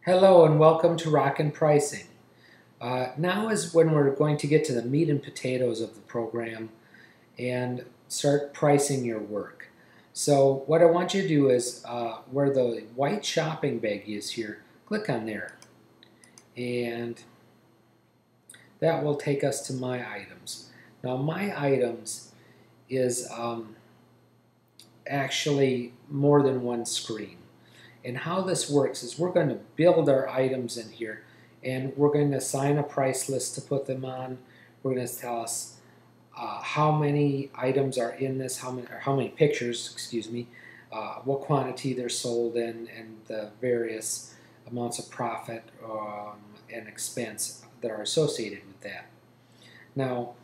Hello and welcome to Rockin Pricing. Now is when we're going to get to the meat and potatoes of the program and start pricing your work. So what I want you to do is where the white shopping bag is here, click on there. And that will take us to My Items. Now My Items is actually more than one screen. And how this works is we're going to build our items in here, and we're going to assign a price list to put them on. We're going to tell us how many items are in this, how many pictures, excuse me, what quantity they're sold in, and the various amounts of profit and expense that are associated with that. Now,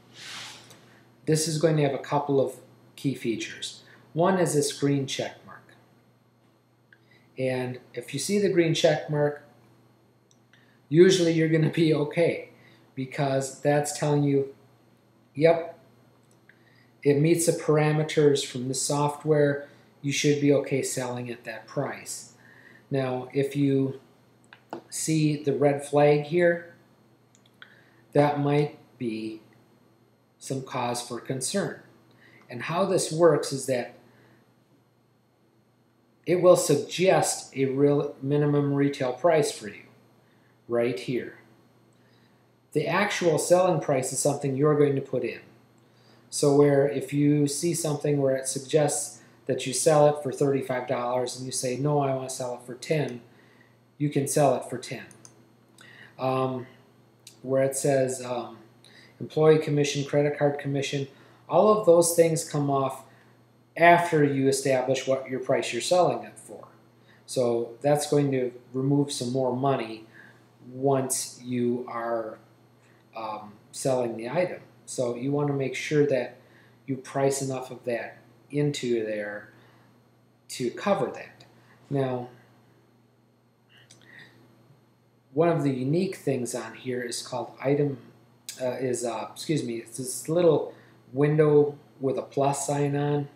this is going to have a couple of key features. One is this green check mark. And if you see the green check mark, usually you're going to be okay, because that's telling you, yep, it meets the parameters from the software. You should be okay selling at that price. Now, if you see the red flag here, that might be some cause for concern. And how this works is that it will suggest a real minimum retail price for you right here. The actual selling price is something you're going to put in. So where if you see something where it suggests that you sell it for $35 and you say, no, I want to sell it for 10, you can sell it for 10. Where it says employee commission, credit card commission, all of those things come off after you establish what your price you're selling it for. So that's going to remove some more money once you are selling the item. So you want to make sure that you price enough of that into there to cover that. Now, one of the unique things on here is called it's this little window with a plus sign on.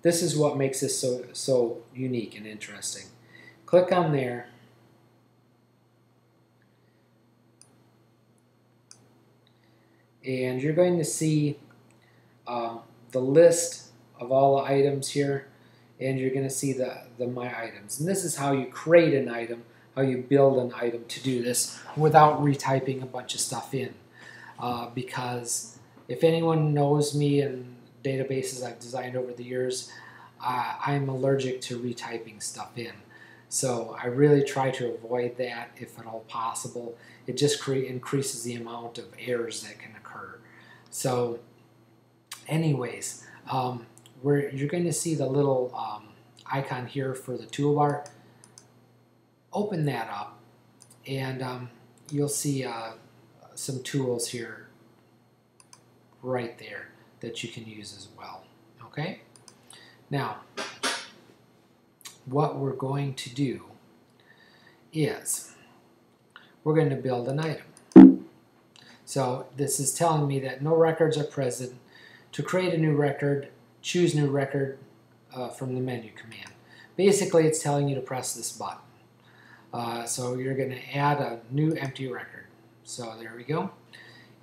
This is what makes this so unique and interesting. Click on there, and you're going to see the list of all the items here, and you're going to see the My Items. And this is how you create an item, how you build an item to do this without retyping a bunch of stuff in. Because if anyone knows me and databases I've designed over the years, I'm allergic to retyping stuff in. So I really try to avoid that if at all possible. It just increases the amount of errors that can occur. So anyways, where you're going to see the little icon here for the toolbar, open that up, and you'll see some tools here right there that you can use as well. Okay? Now, what we're going to do is we're going to build an item. So this is telling me that no records are present. To create a new record, choose new record from the menu command. Basically, it's telling you to press this button. So you're going to add a new empty record. So there we go.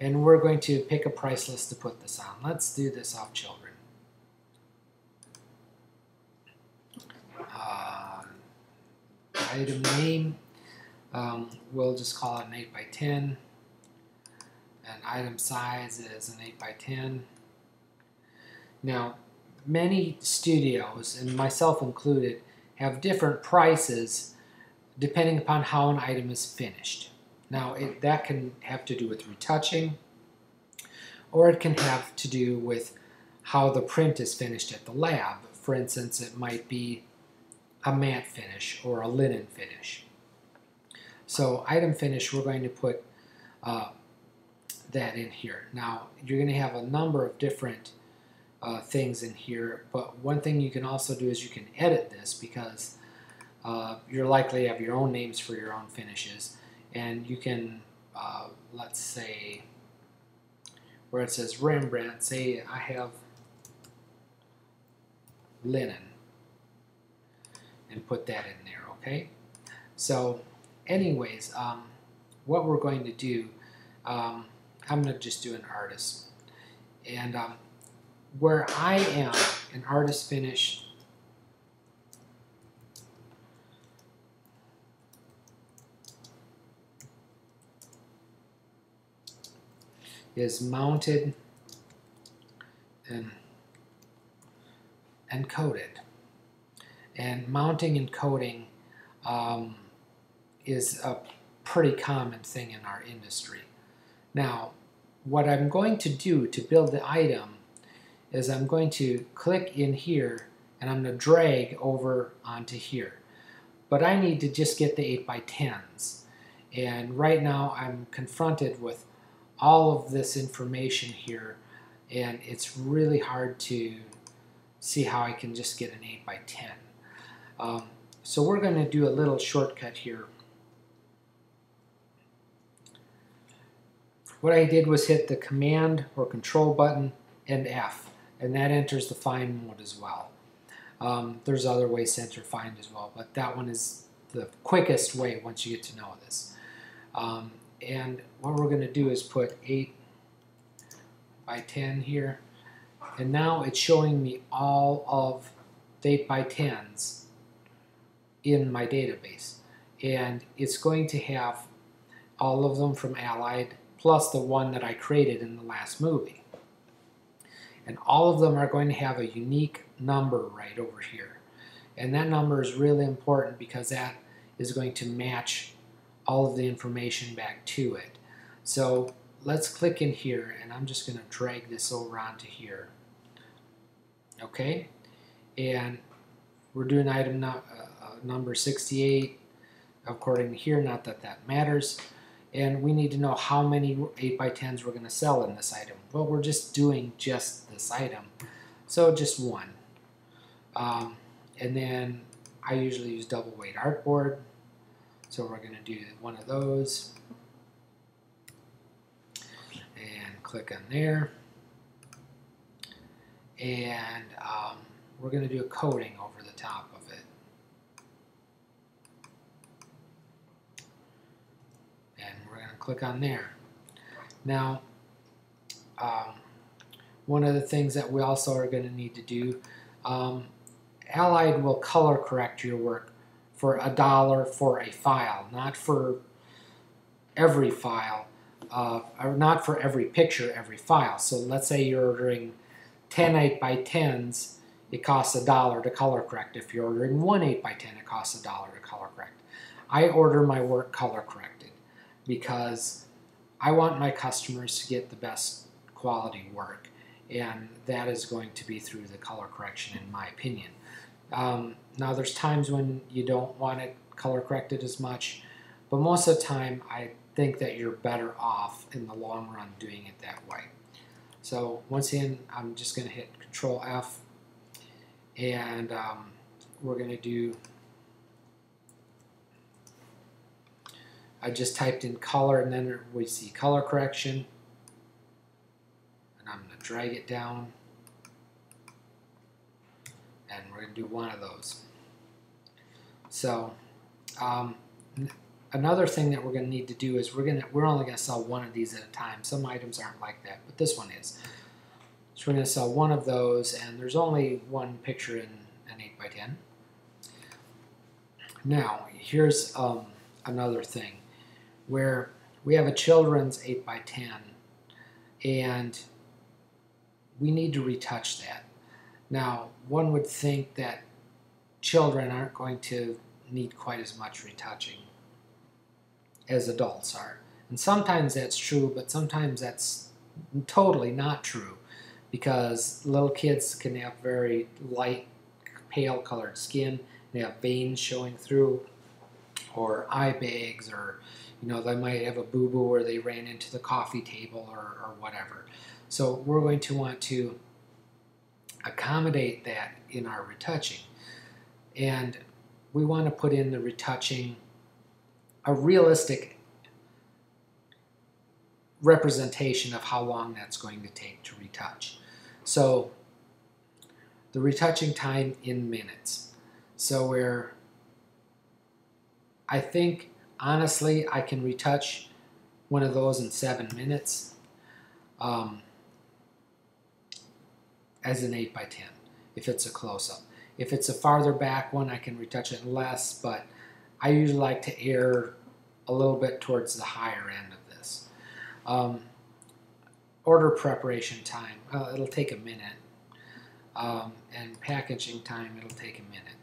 And we're going to pick a price list to put this on. Let's do this off children. Item name, we'll just call it an 8x10. And item size is an 8x10. Now, many studios, and myself included, have different prices depending upon how an item is finished. Now, that can have to do with retouching, or it can have to do with how the print is finished at the lab. For instance, it might be a matte finish or a linen finish. So item finish, we're going to put that in here. Now, you're going to have a number of different things in here, but one thing you can also do is you can edit this, because you're likely to have your own names for your own finishes. And you can, let's say, where it says Rembrandt, say I have linen, and put that in there, okay? So anyways, what we're going to do, I'm going to just do an artist. And where I am, an artist finish, is mounted and coated. And mounting and coating is a pretty common thing in our industry. Now, what I'm going to do to build the item is I'm going to click in here and I'm going to drag over onto here. But I need to just get the 8x10s. And right now I'm confronted with all of this information here, and it's really hard to see how I can just get an 8x10. So we're going to do a little shortcut here. What I did was hit the Command or Control button and F, and that enters the find mode as well. There's other ways to enter find as well, but that one is the quickest way once you get to know this. And what we're going to do is put 8x10 here, and now it's showing me all of the 8x10s in my database, and it's going to have all of them from Allied plus the one that I created in the last movie. And all of them are going to have a unique number right over here. And that number is really important because that is going to match all of the information back to it. So let's click in here, and I'm just going to drag this over onto here. Okay? And we're doing item number 68 according to here, not that that matters. And we need to know how many 8x10s we're going to sell in this item. Well, we're just doing just this item, so just one. And then I usually use double weight artboard, so we're going to do one of those. And click on there. And we're going to do a coating over the top of it. And we're going to click on there. Now, one of the things that we also are going to need to do, Allied will color correct your work for $1 for a file, not for every file, or not for every picture, every file. So let's say you're ordering 10 8x10s, it costs $1 to color correct. If you're ordering one 8x10, it costs $1 to color correct. I order my work color corrected because I want my customers to get the best quality work, and that is going to be through the color correction, in my opinion. Now there's times when you don't want it color corrected as much, but most of the time I think that you're better off in the long run doing it that way. So once again, I'm just going to hit Control F, and we're going to do, I just typed in color, and then we see color correction, and I'm going to drag it down, and we're going to do one of those. So another thing that we're going to need to do is we're only going to sell one of these at a time. Some items aren't like that, but this one is. So we're going to sell one of those, and there's only one picture in an 8x10. Now, here's another thing where we have a children's 8x10, and we need to retouch that. Now, one would think that children aren't going to need quite as much retouching as adults are. And sometimes that's true, but sometimes that's totally not true, because little kids can have very light, pale colored skin. They have veins showing through, or eye bags, or they might have a boo-boo where they ran into the coffee table or whatever. So we're going to want to accommodate that in our retouching. And we want to put in the retouching a realistic representation of how long that's going to take to retouch. So the retouching time in minutes. So where I think, honestly, I can retouch one of those in 7 minutes as an 8x10, if it's a close-up. If it's a farther back one, I can retouch it in less, but I usually like to err a little bit towards the higher end of this. Order preparation time, it'll take a minute. And packaging time, it'll take a minute.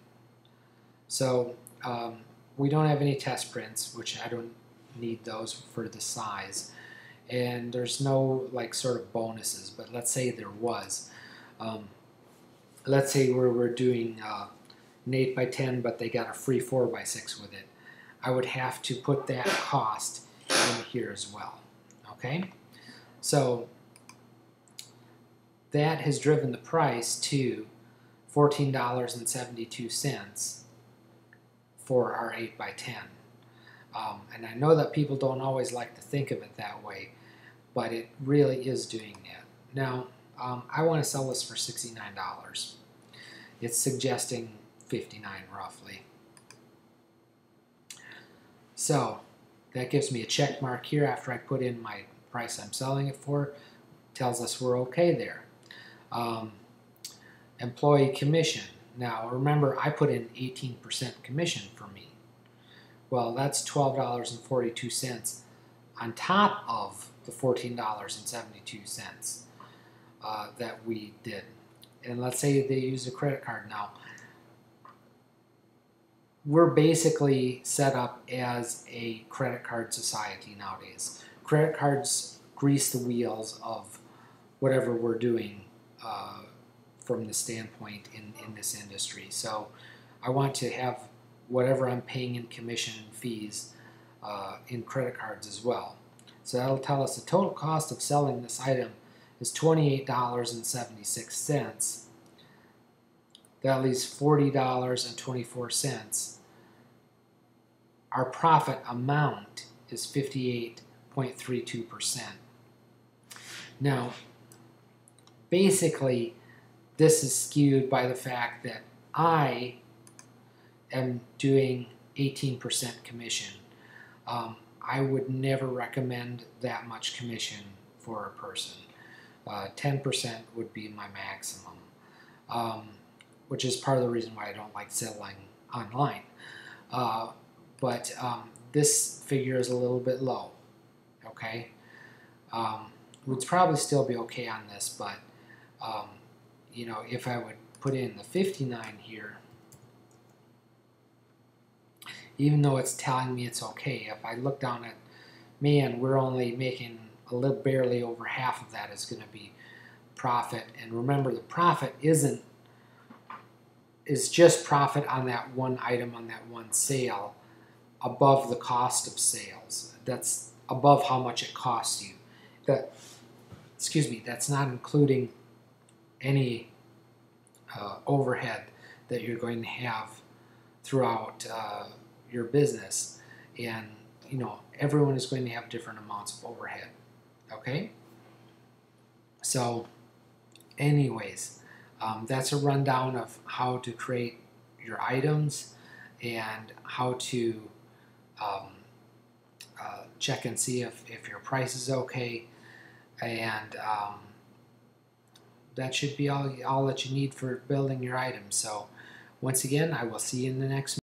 So we don't have any test prints, which I don't need those for the size. And there's no like sort of bonuses, but let's say there was. Let's say we're doing an 8x10, but they got a free 4x6 with it. I would have to put that cost in here as well. Okay? So that has driven the price to $14.72 for our 8x10. And I know that people don't always like to think of it that way, but it really is doing that. Now, I want to sell this for $69. It's suggesting $59 roughly. So that gives me a check mark here after I put in my price I'm selling it for. Tells us we're okay there. Employee commission. Now remember, I put in 18% commission for me. Well, that's $12.42 on top of the $14.72 that we did. And let's say they use a credit card now. We're basically set up as a credit card society nowadays. Credit cards grease the wheels of whatever we're doing from the standpoint in this industry. So I want to have whatever I'm paying in commission fees in credit cards as well. So that'll tell us the total cost of selling this item is $28.76. That leaves $40.24. Our profit amount is 58.32%. Now, basically, this is skewed by the fact that I am doing 18% commission. I would never recommend that much commission for a person. 10% would be my maximum, which is part of the reason why I don't like selling online. But this figure is a little bit low, okay? Would probably still be okay on this, but you know, if I would put in the 59 here, even though it's telling me it's okay, if I look down at, man, we're only making a little barely over half of that is going to be profit. And remember, the profit is just profit on that one item, on that one sale, above the cost of sales. That's above how much it costs you. That's not including any overhead that you're going to have throughout your business. And you know, everyone is going to have different amounts of overhead. Okay? So anyways, that's a rundown of how to create your items and how to check and see if your price is okay. And that should be all that you need for building your items. So once again, I will see you in the next